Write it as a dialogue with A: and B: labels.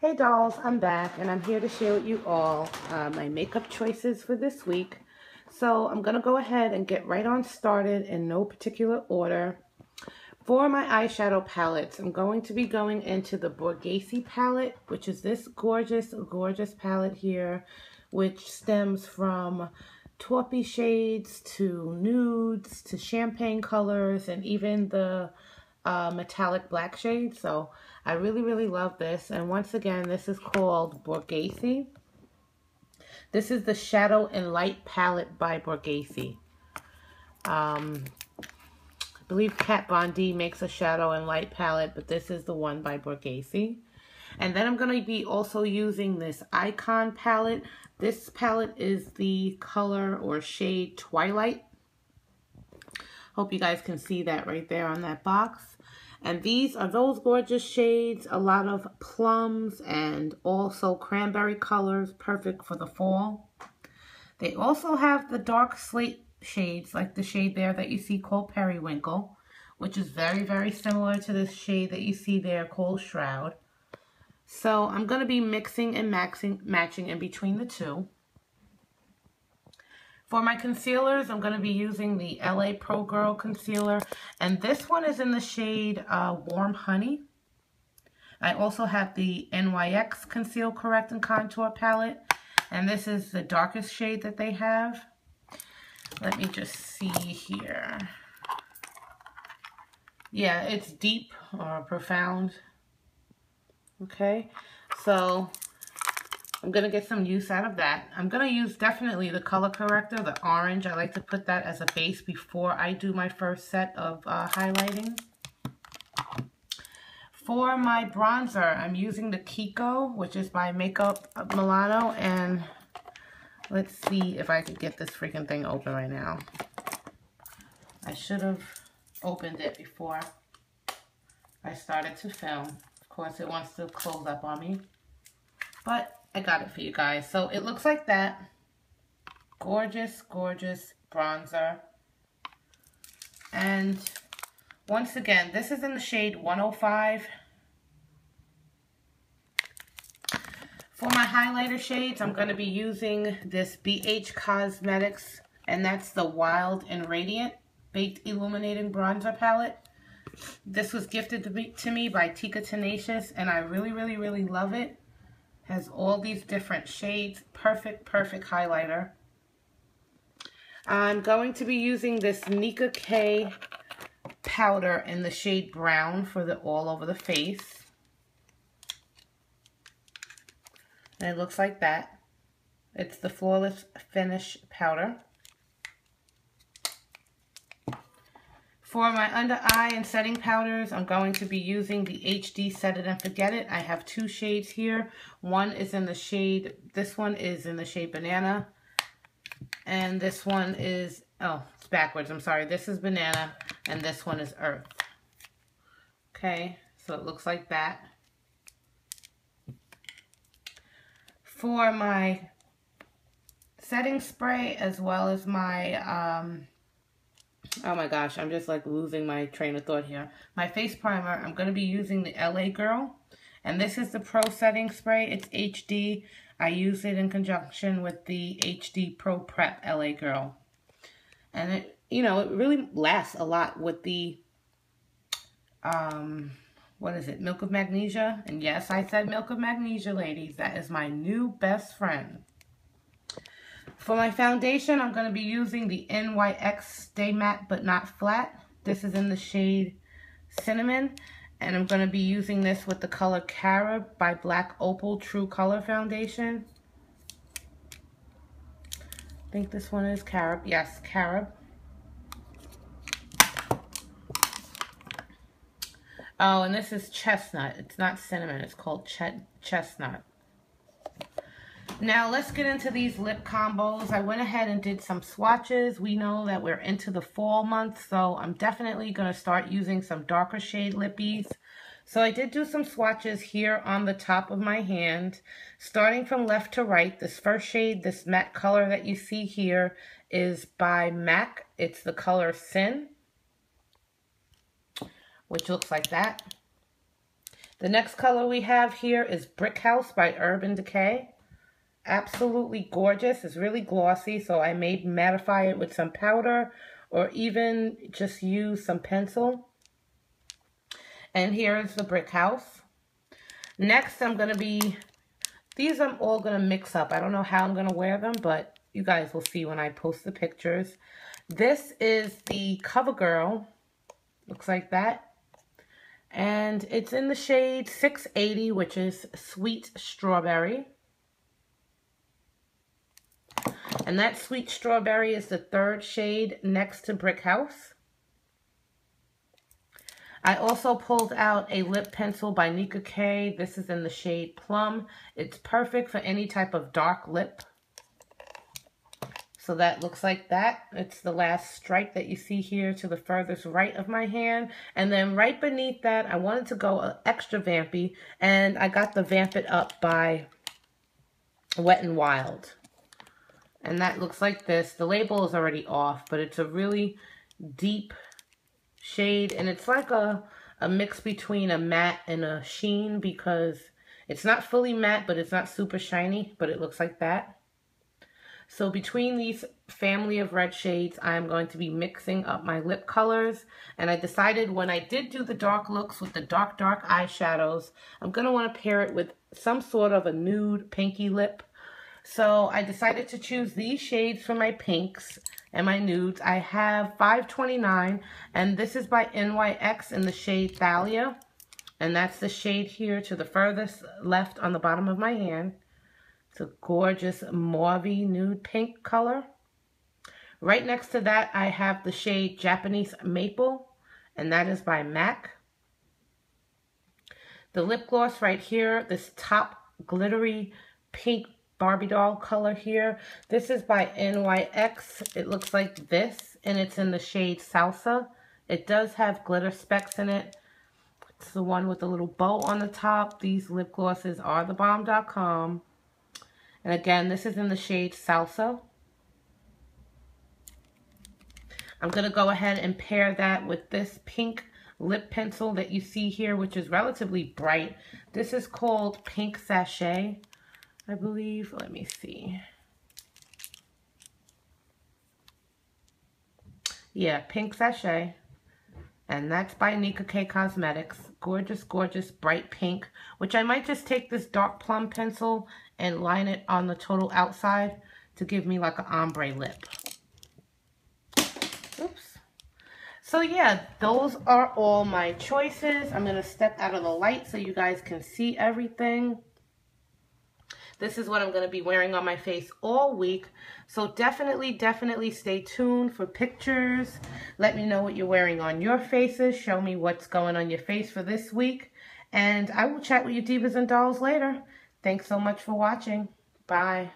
A: Hey dolls, I'm back and I'm here to share with you all my makeup choices for this week. So I'm going to go ahead and get right on started in no particular order. For my eyeshadow palettes, I'm going to be going into the Borghese palette, which is this gorgeous, gorgeous palette here, which stems from taupey shades to nudes to champagne colors and even the metallic black shade. So I really love this. And once again, this is called Borghese. This is the Shadow and Light palette by Borghese. I believe Kat Von D makes a Shadow and Light palette, but this is the one by Borghese. And then I'm going to be also using this Icon palette. This palette is the color or shade Twilight. Hope you guys can see that right there on that box. And these are those gorgeous shades, a lot of plums and also cranberry colors, perfect for the fall. They also have the dark slate shades, like the shade there that you see called Periwinkle, which is very similar to this shade that you see there called Shroud. So I'm going to be mixing and matching in between the two. For my concealers, I'm going to be using the LA Pro Girl concealer, and this one is in the shade Warm Honey. I also have the NYX Conceal, Correct, and Contour palette, and this is the darkest shade that they have. Let me just see here. Yeah, it's deep or profound. Okay, so I'm going to get some use out of that. I'm going to use definitely the color corrector, the orange. I like to put that as a base before I do my first set of highlighting. For my bronzer, I'm using the Kiko, which is by Makeup Milano. And let's see if I could get this freaking thing open right now. I should have opened it before I started to film. Of course, it wants to close up on me. But I got it for you guys. So it looks like that. Gorgeous, gorgeous bronzer. And once again, this is in the shade 105. For my highlighter shades, I'm going to be using this BH Cosmetics, and that's the Wild and Radiant Baked Illuminating Bronzer palette. This was gifted to me by Tika Tenacious, and I really love it. Has all these different shades. Perfect highlighter. I'm going to be using this Nika K powder in the shade Brown for the all over the face. And it looks like that. It's the Flawless Finish powder. For my under eye and setting powders, I'm going to be using the HD Set It and Forget It. I have two shades here. One is in the shade, this one is in the shade Banana. And this one is, oh, it's backwards, I'm sorry. This is Banana and this one is Earth. Okay, so it looks like that. For my setting spray as well as my, oh my gosh, I'm just like losing my train of thought here. My face primer, I'm going to be using the LA Girl. And this is the Pro Setting Spray. It's HD. I use it in conjunction with the HD Pro Prep LA Girl. And it, you know, it really lasts a lot with the, what is it, Milk of Magnesia? And yes, I said Milk of Magnesia, ladies. That is my new best friend. For my foundation, I'm going to be using the NYX Stay Matte But Not Flat. This is in the shade Cinnamon. And I'm going to be using this with the color Carob by Black Opal True Color Foundation. I think this one is Carob. Yes, Carob. Oh, and this is Chestnut. It's not Cinnamon. It's called Chestnut. Now let's get into these lip combos. I went ahead and did some swatches. We know that we're into the fall month, so I'm definitely going to start using some darker shade lippies. So I did do some swatches here on the top of my hand. Starting from left to right, this first shade, this matte color that you see here is by MAC. It's the color Sin, which looks like that. The next color we have here is Brick House by Urban Decay. Absolutely gorgeous. It's really glossy, so I may mattify it with some powder or even just use some pencil. And here is the Brick House. Next, I'm going to be, these I'm all going to mix up. I don't know how I'm going to wear them, but you guys will see when I post the pictures. This is the CoverGirl. Looks like that. And it's in the shade 680, which is Sweet Strawberry. And that Sweet Strawberry is the third shade next to Brick House. I also pulled out a lip pencil by Nika K. This is in the shade Plum. It's perfect for any type of dark lip. So that looks like that. It's the last stripe that you see here to the furthest right of my hand. And then right beneath that, I wanted to go extra vampy. And I got the Vamp It Up by Wet n Wild. And that looks like this. The label is already off, but it's a really deep shade. And it's like a mix between a matte and a sheen, because it's not fully matte, but it's not super shiny, but it looks like that. So between these family of red shades, I'm going to be mixing up my lip colors. And I decided when I did do the dark looks with the dark eyeshadows, I'm going to want to pair it with some sort of a nude pinky lip. So I decided to choose these shades for my pinks and my nudes. I have 529, and this is by NYX in the shade Thalia. And that's the shade here to the furthest left on the bottom of my hand. It's a gorgeous mauvey nude pink color. Right next to that, I have the shade Japanese Maple, and that is by MAC. The lip gloss right here, this top glittery pink Barbie doll color here. This is by NYX. It looks like this, and it's in the shade Salsa. It does have glitter specks in it. It's the one with the little bow on the top. These lip glosses are thebomb.com. And again, this is in the shade Salsa. I'm going to go ahead and pair that with this pink lip pencil that you see here, which is relatively bright. This is called Pink Sachet, I believe. Let me see. Yeah, Pink Sachet. And that's by Nika K Cosmetics. Gorgeous, gorgeous, bright pink. Which I might just take this dark plum pencil and line it on the total outside to give me like an ombre lip. Oops. So yeah, those are all my choices. I'm going to step out of the light so you guys can see everything. This is what I'm going to be wearing on my face all week. So definitely stay tuned for pictures. Let me know what you're wearing on your faces. Show me what's going on your face for this week. And I will chat with you divas and dolls later. Thanks so much for watching. Bye.